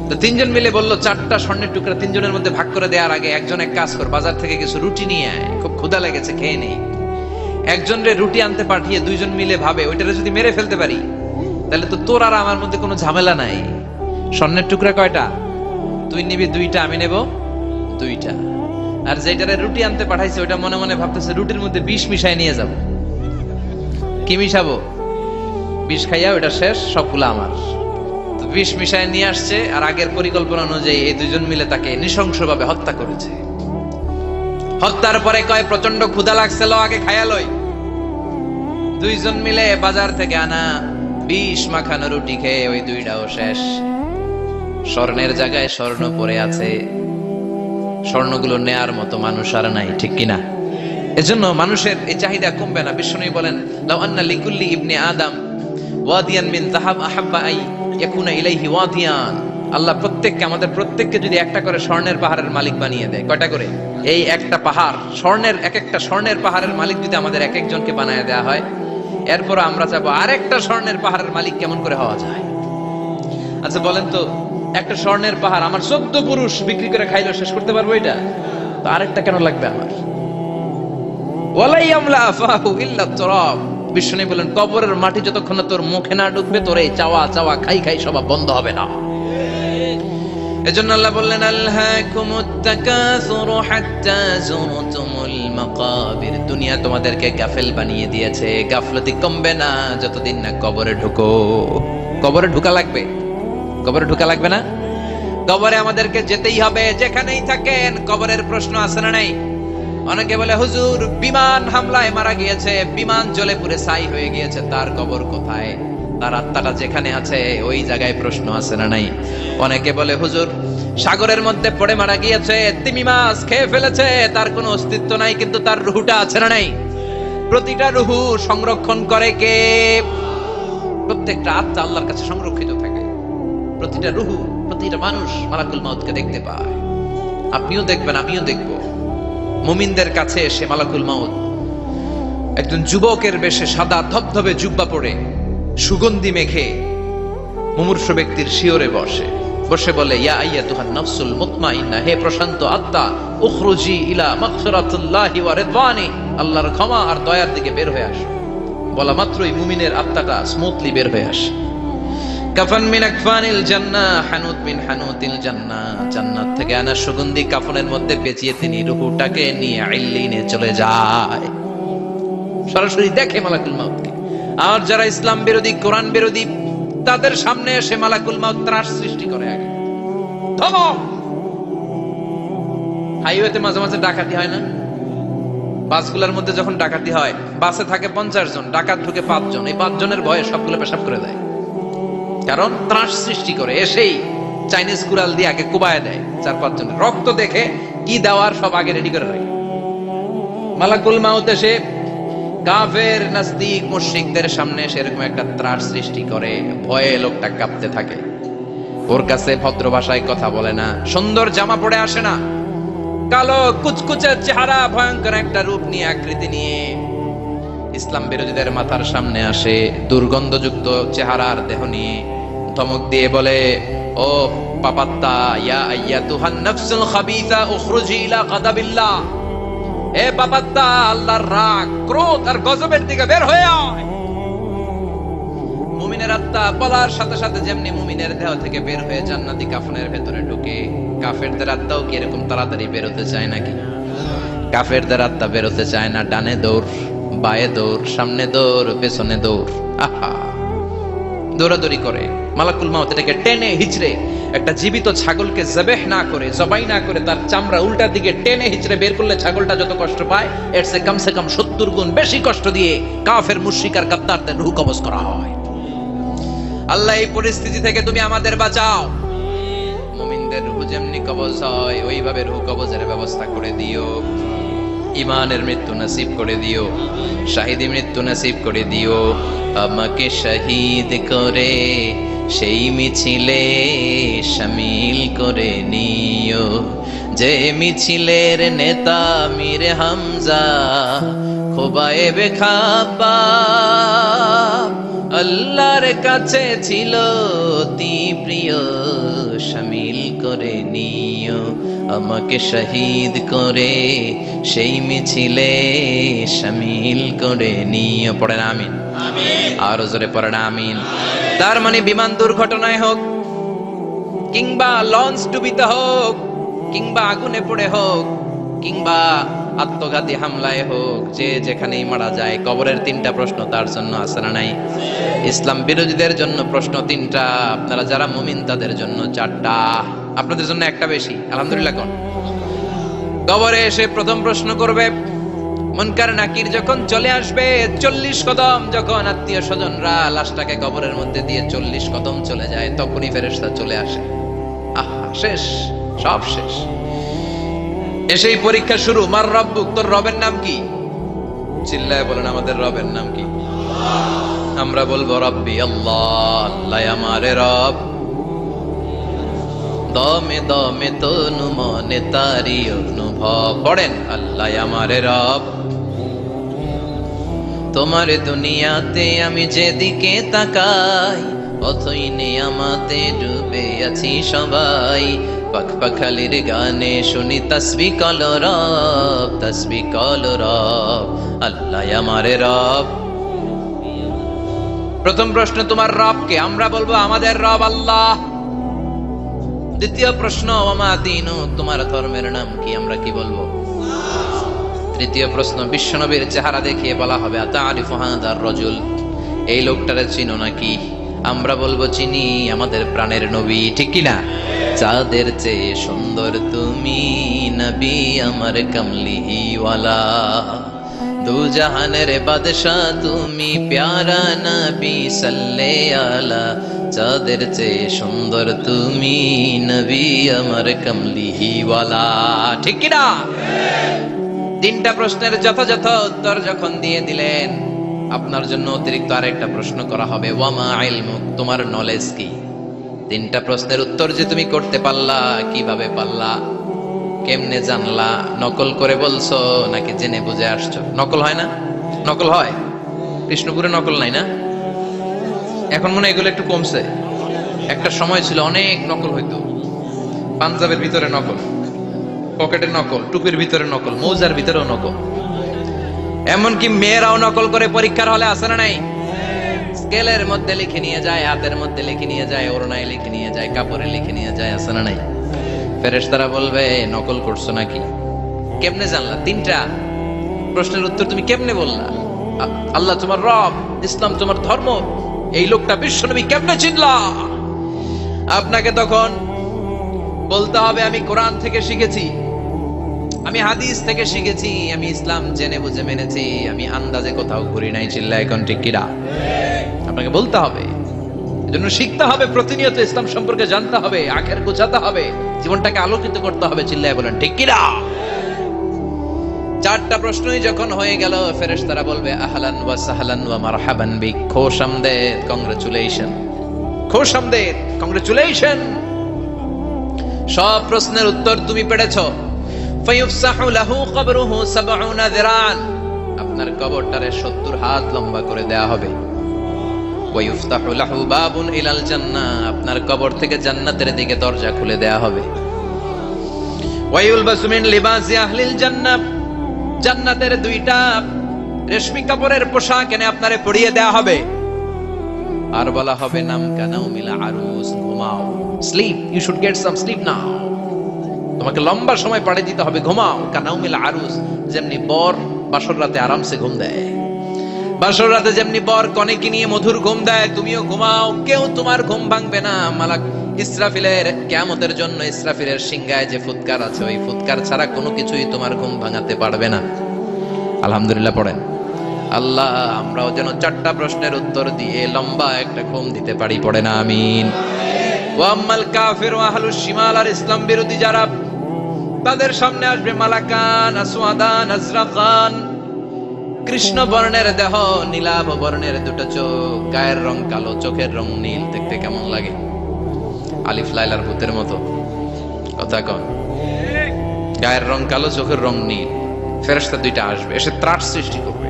তো 3জন মিলে বললো 4টা স্বর্ণের টুকরা 3জনের মধ্যে ভাগ করে দেওয়ার আগে একজন এক কাজ কর, বাজার থেকে কিছু রুটি নিয়ে আয়, খুব ক্ষুধা লেগেছে, খেয়ে নেই। একজনের রুটি আনতে পাঠিয়ে 2জন মিলে ভাবে ওইটারে যদি মেরে ফেলতে পারি তাহলে তো তোর আর আমার মধ্যে কোনো ঝামেলা নাই। স্বর্ণের টুকরা কয়টা? তুই নিবি 2টা, আমি নেব 2টা। আর যেটারে রুটি আনতে পাঠাইছে ওইটা মনে মনে ভাবতেছে রুটির মধ্যে বিষ মিশাই নিয়ে যাব। কি মিশাবো? বিষ খাইয়া ওইটা শেষ, সবগুলো আমার। তো বিষ মিশাই নিয়ে আসছে, আর আগের পরিকল্পনা অনুযায়ী এই 2জন মিলে তাকে নৃশংসভাবে হত্যা করেছে। হত্যার পরে কয় প্রচন্ড ক্ষুধা লাগছিল, আগে খাইয়া লই। 2জন মিলে বাজার থেকে আনা বিষ মাখানো রুটি খেয়ে ওই 2টাও শেষ। স্বর্ণের জায়গায় স্বর্ণ পড়ে আছে, স্বর্ণগুলো নেয়ার মতো মানুষ আর নাই, ঠিক কিনা? এজন্য মানুষের এই চাহিদা কমবে না। বিশ্বনবী বলেন, লাউ আন্না লিকুল্লি ইবনে আদম ওয়াদিয়ান মিন যাহাব আহাব্বা আই ইয়াকুনা ইলাইহি ওয়াদিয়ান। আল্লাহ প্রত্যেককে, আমাদের প্রত্যেককে যদি একটা করে স্বর্ণের পাহাড়ের মালিক বানিয়ে দেয়, কয়টা করে? এই একটা পাহাড় স্বর্ণের, একটা স্বর্ণের পাহাড়ের মালিক যদি আমাদের এক একজনকে বানায় দেওয়া হয়, এরপর আমরা চাবো আরেকটা স্বর্ণের পাহাড়ের মালিক কেমন করে হওয়া যায়। আচ্ছা বলেন তো, একটা স্বর্ণের পাহাড় আমার 14 পুরুষ বিক্রি করে খাইলেও শেষ করতে পারবো এটা? তো আরেকটা কেন লাগবে আমার? ওয়ালাই আমলা আফাহু ইল্লা তুরাব। বিশ্বনবী বলেন, কবরের মাটি যতক্ষণ না তোর মুখে না ঢুকবে, তোর এই চাওয়া চাওয়া খাই খাই সব বন্ধ হবে না। এজন্য আল্লাহ বললেন, আলহাকুমুত তাকাসুরু হাত্তা যুরতুমুল মাকাবির। দুনিয়া তোমাদেরকে গাফেল বানিয়ে দিয়েছে, গাফলতি কমবে না যতদিন না কবরে ঢুকো। কবরে ঢুকা লাগবে, কবরে ঢুকা লাগবে না? কবরে আমাদেরকে যেতেই হবে, যেখানেই থাকেন। কবরের প্রশ্ন আছে না নাই? অনেকে বলে, হুজুর বিমান হামলায় মারা গিয়েছে, বিমান জ্বলে পুড়ে ছাই হয়ে গিয়েছে, তার কবর কোথায়? তার আত্মাটা যেখানে আছে ওই জায়গায় প্রশ্ন আছে না নাই? অনেকে বলে, হুজুর সাগরের মধ্যে পড়ে মারা গিয়েছে, তিমি মাছ খেয়ে ফেলেছে, তার কোনো অস্তিত্ব নাই, কিন্তু তার রুহুটা আছে না নাই? প্রতিটা রুহু সংরক্ষণ করে কে? প্রত্যেকটা আত্মা আল্লাহর কাছে সংরক্ষিত থাকে। প্রতিটা রুহু, প্রতিটা মানুষ মালাকুল মাউতকে দেখতে পায়। আপনিও দেখবেন, আমিও দেখব। মুমিনদের কাছে এসে মালাকুল মাউত একজন যুবকের বেশে সাদা ধবধবে জুব্বা পরে সুগন্ধি মেখে মুমূর্ষু ব্যক্তির শিয়রে বসে বসে বলে, ইয়া আইয়াতুহান নাফসুল মুতমাইন্না, হে প্রশান্ত আত্মা, উখরুজি ইলা মাগফিরাতুল্লাহি ওয়া রিদওয়ানি, আল্লাহর ক্ষমা আর দয়ার দিকে বের হয়ে আসো। বলা মাত্রই মুমিনের আত্মাটা স্মুথলি বের হয়ে আসে। কাফান মিন আকফানিল জান্নাহ, হানুত মিন হানুতিল জান্নাহ, জান্নাত থেকে আনা সুগন্ধি কাফনের মধ্যে পেঁচিয়ে তিনি রূহটাকে নিয়ে ইল্লিনে চলে যায়। সরাসরি দেখে মালাকুল মাউতকে। আর যারা ইসলাম বিরোধী, কোরআন বিরোধী, তাদের সামনে এসে মালাকুল মাউত ত্রাস সৃষ্টি করে। আগে ধমক। হাইওয়েতে মাঝে মাঝে ডাকাতি হয় না? বাসগুলোর মধ্যে যখন ডাকাতি হয়, বাসে থাকে 50 জন, ডাকাত ঢুকে 5 জন, এই 5 জনের ভয়ে সবগুলো পেশাব করে দেয়। কারণ ত্রাস সৃষ্টি করে, এসেই চাইনিজ কুড়াল দিয়ে আগে কুবায় দেয় 4-5 জনের। রক্ত দেখে কি দেওয়ার সব আগে রেডি করে রাখে। মালাকুল মাউত এসে কাফের নাস্তিক মুশরিকদের সামনে সেরকম একটা ত্রাস সৃষ্টি করে, ভয়ে লোকটা কাঁপতে থাকে। ওর কাছে ভদ্র ভাষায় কথা বলে না, সুন্দর জামা পরে আসে না, কালো কুচকুচে চেহারা, ভয়ঙ্কর একটা রূপ নিয়ে, আকৃতি নিয়ে ইসলাম বিরোধীদের মাথার সামনে আসে, দুর্গন্ধযুক্ত চেহারার দেহ নিয়ে ধমক দিয়ে বলে, ও পাপাত্তা, ইয়া আইয়াতুহান নাফসুল খাবিসা উখরুজি ইলা গাদাবিল্লাহ, এ পাপাত্তা, আল্লাহর রাগ, ক্রোধ আর গজবের দিকে বের হয়ে আয়। মুমিনের আত্মা বলার সাথে সাথে যেমনি মুমিনের দেহ থেকে বের হয়ে জান্নাতি কাফনের ভেতরে ঢুকে, কাফেরদের আত্মাও কি এরকম তাড়াতাড়ি বের হতে চায় নাকি? কাফেরদের আত্মা বের হতে চায় না, ডানে দৌড় বায়ে দৌড়, সামনে দৌড়, পেছনে দৌড়, আহা দৌড়াদৌড়ি করে। মালাকুল মাউত এটাকে টেনে হিচড়ে, একটা জীবিত ছাগলকে জবেহ না করে, জবাই না করে, তার চামড়া উল্টা দিকে টেনে হিচড়ে বের করলে ছাগলটা যত কষ্ট পায়, এর চেয়ে কমসে কম 70 গুণ বেশি কষ্ট দিয়ে কাফের, মুশরিক আর গাদ্দারদের রূহ কবজ করা হয়। আল্লাহ এই পরিস্থিতি থেকে তুমি আমাদের বাঁচাও। মুমিনদের রূহ যেমনি কবজ হয়, ওইভাবে রূহ কবজের ব্যবস্থা করে দিও। ইমানের মৃত্যু নসিব করে দিও, শাহিদি মৃত্যু নসিব করে দিও। আমাকে শহীদ করে সেই মিছিলে শামিল করে নিও, যে মিছিলের নেতা মীর হামজা খোবায়েবে খাব্বাব, আল্লাহর কাছে ছিল অতি প্রিয়, শামিল করে নিও। আমাকে শহীদ করে সেই মিছিলে শামিল করে নিও। পড়েন আমিন। আরো জোরে পড়েন আমিন। তার মানে বিমান দুর্ঘটনায় হোক, কিংবা লঞ্চ ডুবিতে হোক, কিংবা আগুনে পড়ে হোক, কিংবা আত্মঘাতী হামলায় হোক, যে যেখানেই মারা যায়, কবরের 3টা প্রশ্ন তার জন্য আছে না নাই? ইসলাম বিরোধীদের জন্য প্রশ্ন 3টা, আপনারা যারা মুমিন তাদের জন্য 4টা, আপনাদের জন্য একটা বেশি। আলহামদুলিল্লাহ কোন? কবরে এসে প্রথম প্রশ্ন করবে মুনকার নাকির, যখন চলে আসবে 40 কদম, যখন আত্মীয় স্বজনরা লাশটাকে কবরের মধ্যে দিয়ে 40 কদম চলে যায়, তখনই ফেরেশতা চলে আসে। আহা, শেষ, সব শেষ। এসেই পরীক্ষা শুরু। মার রব্বুক, তোর রবের নাম কি? চিল্লায় বলেন আমাদের রবের নাম কি? আমরা বলবো রব্বি আল্লাহ, আল্লাহ আমারে রব। দমে দমে তনু মনে তারি অনুভব। পড়েন আল্লাহ আমারে রব। তোমার দুনিয়াতে আমি যেদিকে তাকাই, অথই নিয়ামতে ডুবে আছি সবাই। পাখপাখালির গানে শুনি তসবিহ কল রব, তসবিহ কল রব, আল্লাহ আমারে রব। প্রথম প্রশ্ন, তোমার রব কে? আমরা বলবো আমাদের রব আল্লাহ। দ্বিতীয় প্রশ্ন, ওমা দীনু, তোমার ধর্মের নাম কি? আমরা কি বলবো? তৃতীয় প্রশ্ন, বিশ্বনবীর চেহারা দেখিয়ে বলা হবে আতারিফু হাদার রাজুল, এই লোকটারে চিনো নাকি? আমরা বলবো চিনি, আমাদের প্রাণের নবী, ঠিক কি না? চাঁদের চেয়ে সুন্দর তুমি নবী আমার কমলিওয়ালা, দু জাহানের বাদশাহ তুমি প্যারা নবী সাল্লে আলা, চাঁদের চেয়ে সুন্দর তুমি নবী আমার কমলিওয়ালা, ঠিক কি না? 3টা প্রশ্নের যথাযথ উত্তর যখন দিয়ে দিলেন, আপনার জন্য অতিরিক্ত আরেকটা প্রশ্ন করা হবে, ওয়ামা ইলমুক, তোমার নলেজ কি? 3টা প্রশ্নের উত্তর যে তুমি করতে পারলা, কিভাবে পারলা, কেমনে জানলা? নকল করে বলছো নাকি জেনে বুঝে আসছো? নকল হয় না? নকল হয়? কৃষ্ণপুরে নকল নাই না? এখন মনে হয় এগুলো একটু কমছে। একটা সময় ছিল অনেক নকল হইতো। পাঞ্জাবের ভিতরে নকল, পকেটে নকল, টুপির ভিতরে নকল, মৌজার ভিতরেও নকল। এমনকি মেয়েরাও নকল করে পরীক্ষার হলে আসে না নাই? স্কেলের মধ্যে লিখে নিয়ে যায়, হাতের মধ্যে লিখে নিয়ে যায়, ওড়নায় লিখে নিয়ে যায়, কাপড়ে লিখে নিয়ে যায়, আসে না নাই? ফেরেশতারা বলবে নকল করছো নাকি? কেমনে জানলা? 3টা প্রশ্নের উত্তর তুমি কেমনে বললা? আল্লাহ তোমার রব, ইসলাম তোমার ধর্ম, এই লোকটা বিশ্বনবী, কেমনে চিনলা? আপনাকে তখন বলতে হবে আমি কোরআন থেকে শিখেছি, আমি হাদিস থেকে শিখেছি, আমি ইসলাম জেনে বুঝে মেনেছি, আমি আন্দাজে কোথাও ঘুরি নাই। চিল্লা এখন ঠিক কিনা? আপনাকে বলতে হবে, এজন্য শিখতে হবে, প্রতিনিয়ত ইসলাম সম্পর্কে জানতে হবে, আখের গোছাতে হবে, জীবনটাকে আলোকিত করতে হবে। চিল্লায় বলেন ঠিক কিনা? 4টা প্রশ্নই যখন হয়ে গেল, ফেরেশতারা বলবে আহলান ওয়া সাহলান ওয়া মারহাবান বিক, খোশামদেদ, কংগ্রাচুলেশন, খোশামদেদ, কংগ্রাচুলেশন, সব প্রশ্নের উত্তর তুমি পেরেছো। ফায়ুফসাহু লাহু কবরুহু 70 যিরান, আপনার কবরটারে 70 হাত লম্বা করে দেয়া হবে। ওয়ায়ুফতাহু লাহু বাবুন ইলাল জান্নাহ, আপনার কবর থেকে জান্নাতের দিকে দরজা খুলে দেয়া হবে। ওয়ায়ুলবাসু মিন লিবাসি আহলিল জান্নাহ, জান্নাতের 2টা রেশমি কাপড়ের পোশাক এনে আপনারে পরিয়ে দেয়া হবে। আর বলা হবে নাম কানাউমিল আরুস, ঘুমাও, sleep, you should get some sleep now, তোমাকে লম্বা সময় পাড়ে দিতে হবে, ঘুমাও। কানাউমিল আরুস, যেমনি বর বাসর রাতে আরামসে ঘুম দেয়, বাসর রাতে যেমনি বর কনেকে নিয়ে মধুর ঘুম দেয়, তুমিও ঘুমাও, কেউ তোমার ঘুম ভাঙবে না। মালাক ইসরাফিলের কিয়ামতের জন্য ইসরাফিলের সিংহায় যে ফুৎকার আছে, ওই ফুৎকার ছাড়া কোনো কিছুই তোমার ঘুম ভাঙাতে পারবে না। আলহামদুলিল্লাহ পড়েন। আল্লাহ আমরাও যেন 4টা প্রশ্নের উত্তর দিয়ে লম্বা একটা ঘুম দিতে পারি, পড়ে না আমিন। ওয়া আম্মাল কাফির ওয়া আহলুশ শিমাল, আর ইসলাম বিরোধী যারা, তাদের সামনে আসবে মালাকান আসওয়াদান আজরাকান, কৃষ্ণ বর্ণের দেহ, নীলাভ বর্ণের দুটো চোখ, গায়ের রং কালো, চোখের রং নীল। দেখতে কেমন লাগে? আলিফ লাইলার ভূতের মতো। কথা কন। গায়ের রং কালো, চোখের রং নীল। ফেরেশতা দুইটা আসবে, এসে ত্রাস সৃষ্টি করবে,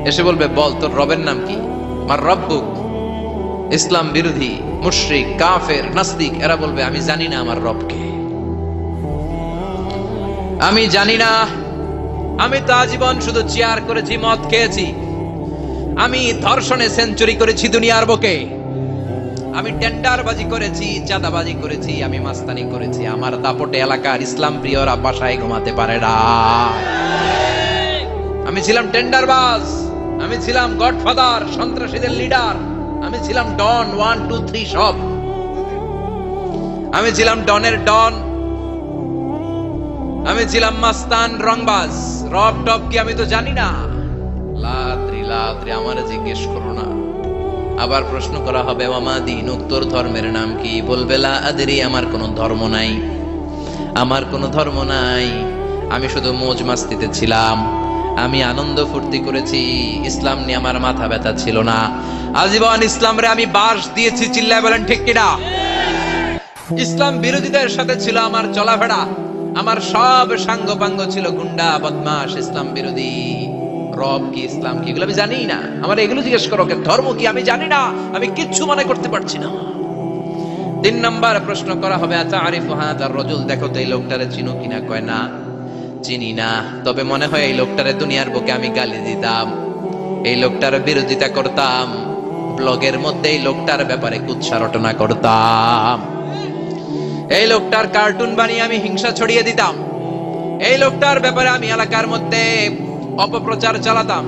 এসে বলবে, বল তোর রবের নাম কি? মার রব্বুক। ইসলাম বিরোধী মুশরিক কাফের নাস্তিক এরা বলবে, আমি জানি না আমার রবকে, আমি জানি না। আমি তো আজীবন শুধু চেয়ার করেছি, মদ খেয়েছি, আমি ধর্ষণে সেঞ্চুরি করেছি দুনিয়ার বুকে, আমি টেন্ডারবাজি করেছি, চাঁদাবাজি করেছি, আমি মাস্তানি করেছি। আমার দাপটে এলাকার ইসলাম প্রিয়রা বাসায় ঘুমাতে পারে না। আমি ছিলাম টেন্ডারবাজ, আমি ছিলাম গডফাদার, সন্ত্রাসীদের লিডার, আমি ছিলাম ডন 1 2 3 সব। আমি ছিলাম ডনের ডন, আমি ছিলাম মাস্তান রংবাজ। রব টপ কি আমি তো জানি না। লাদ্রি লাদ্রি আমারে জিজ্ঞেস করো না। আবার প্রশ্ন করা হবে, ওয়ামা দীনুক, তোর ধর্মের নাম কি? বলবে লা আদরি, আমার কোনো ধর্ম নাই, আমার কোনো ধর্ম নাই, আমি শুধু মৌজ মাস্তিতে ছিলাম, আমি আনন্দ ফুর্তি করেছি, ইসলাম নিয়ে আমার মাথা ব্যথা ছিল না। আজীবন ইসলামরে আমি বাস দিয়েছি, চিল্লায় বলেন ঠিক কিনা? ইসলাম বিরোধীদের সাথে ছিল আমার চলাফেরা, আমার সব সাঙ্গ পাঙ্গ ছিল গুন্ডা বদমাশ ইসলাম বিরোধী। রব কি, ইসলাম কি, এগুলো আমি জানি না। আমার এগুলো জিজ্ঞেস করো, ধর্ম কি আমি জানি না, আমি কিচ্ছু মনে করতে পারছি না। 3 নাম্বার প্রশ্ন করা হবে, আচ্ছা আরিফু হাদার রাজুল, দেখো তো এই লোকটারে চিনো কিনা? কয় না, চিনি না, তবে মনে হয় এই লোকটারে দুনিয়ার বুকে আমি গালি দিতাম, এই লোকটার বিরোধিতা করতাম, ব্লগের মধ্যে এই লোকটার ব্যাপারে কুৎসা রটনা করতাম, এই লোকটার কার্টুন বানিয়ে আমি হিংসা ছড়িয়ে দিতাম, এই লোকটার ব্যাপারে আমি এলাকার মধ্যে অপপ্রচার চালাতাম।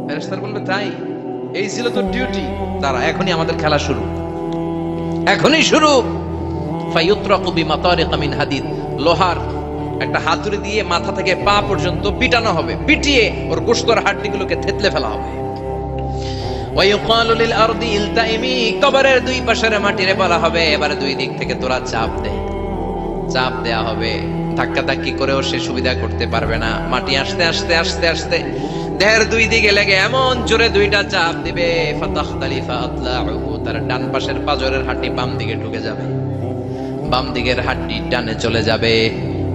ফেরেশতারা বলবে, তাই? এই ছিল তো ডিউটি। তারা এখনই আমাদের খেলা শুরু, এখনই শুরু। ফায়ুতরাকু বিমাতারিকা মিন হাদিদ, লোহার একটা হাতুড়ি দিয়ে মাথা থেকে পা পর্যন্ত পিটানো হবে, পিটিয়ে ওর গোশতের হাড্ডিগুলোকে থেতলে ফেলা হবে। ওয়ায়ুকালু লিল আরদি ইলতাইমি, কবরের দুই পাশের মাটিরে বলা হবে, এবারে দুই দিক থেকে তোরা চাপ দে। চাপ দেয়া হবে, ধাক্কা ধাক্কি করেও সে সুবিধা করতে পারবে না। মাটি আস্তে আস্তে আস্তে আস্তে দেহের দুই দিকে লেগে এমন জোরে দুইটা চাপ দিবে, ফাতাখতালিফা আতলাউহু, তার ডান পাশের পাজরের হাড্ডি বাম দিকে ঢুকে যাবে, বাম দিকের হাড্ডি ডানে চলে যাবে।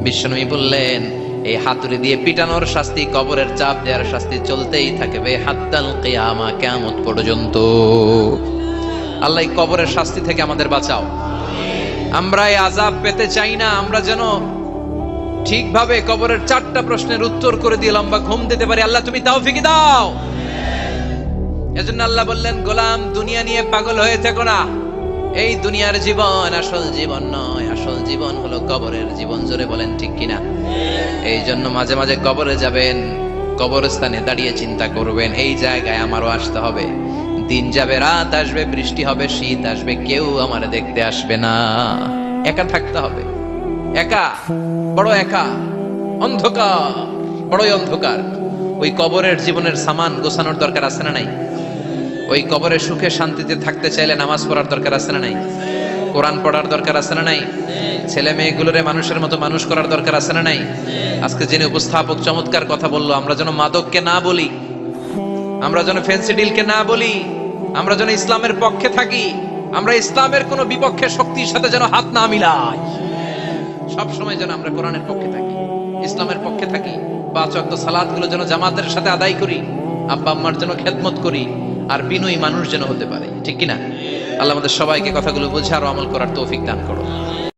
বিশ্বনবী বললেন, এই হাতুড়ি দিয়ে পিটানোর শাস্তি, কবরের চাপ দেওয়ার শাস্তি চলতেই থাকবে হাত্তাল কিয়ামা, কিয়ামত পর্যন্ত। আল্লাহ এই কবরের শাস্তি থেকে আমাদের বাঁচাও। আমরা এই আযাব পেতে চাই না, আমরা যেন ঠিকভাবে কবরের 4টা প্রশ্নের উত্তর করে দিয়ে লম্বা ঘুম দিতে পারি। আল্লাহ তুমি তৌফিক দাও। এজন্য আল্লাহ বললেন, গোলাম দুনিয়া নিয়ে পাগল হয়ে থেকো না, এই দুনিয়ার জীবন আসল জীবন নয়, আসল জীবন হলো কবরের জীবন। জোরে বলেন ঠিক কিনা? এই জন্য মাঝে মাঝে কবরে যাবেন, কবরস্থানে দাঁড়িয়ে চিন্তা করবেন, এই জায়গায় আমারও আসতে হবে। দিন যাবে, রাত আসবে, বৃষ্টি হবে, শীত আসবে, কেউ আমার দেখতে আসবে না, একা থাকতে হবে। একা, বড় একা, অন্ধকার, বড়ই অন্ধকার। ওই কবরের জীবনের সামান গোছানোর দরকার আছে না নাই? ওই কবরে সুখে শান্তিতে থাকতে চাইলে নামাজ পড়ার দরকার আছে না নাই? কোরআন পড়ার দরকার আছে না নাই? ছেলে মেয়েগুলোরে মানুষের মতো মানুষ করার দরকার আছে না নাই? আজকে যিনি উপস্থাপক চমৎকার কথা বললো, আমরা যেন মাদককে না বলি, আমরা যেন ফেন্সি ডিলকে না বলি, আমরা যেন ইসলামের পক্ষে থাকি, আমরা ইসলামের কোন বিপক্ষে শক্তির সাথে যেন হাত না মিলাই। সব সময় যেন আমরা কোরআনের পক্ষে থাকি, ইসলামের পক্ষে থাকি। 5 ওয়াক্ত সালাত গুলো যেন জামাতের সাথে আদায় করি, আব্বা আম্মার যেন খেদমত করি, আর বিনয়ী মানুষ যেন হতে পারে। ঠিক কিনা? আল্লাহ আমাদের সবাইকে কথাগুলো বুঝে আর আমল করার তৌফিক দান করো।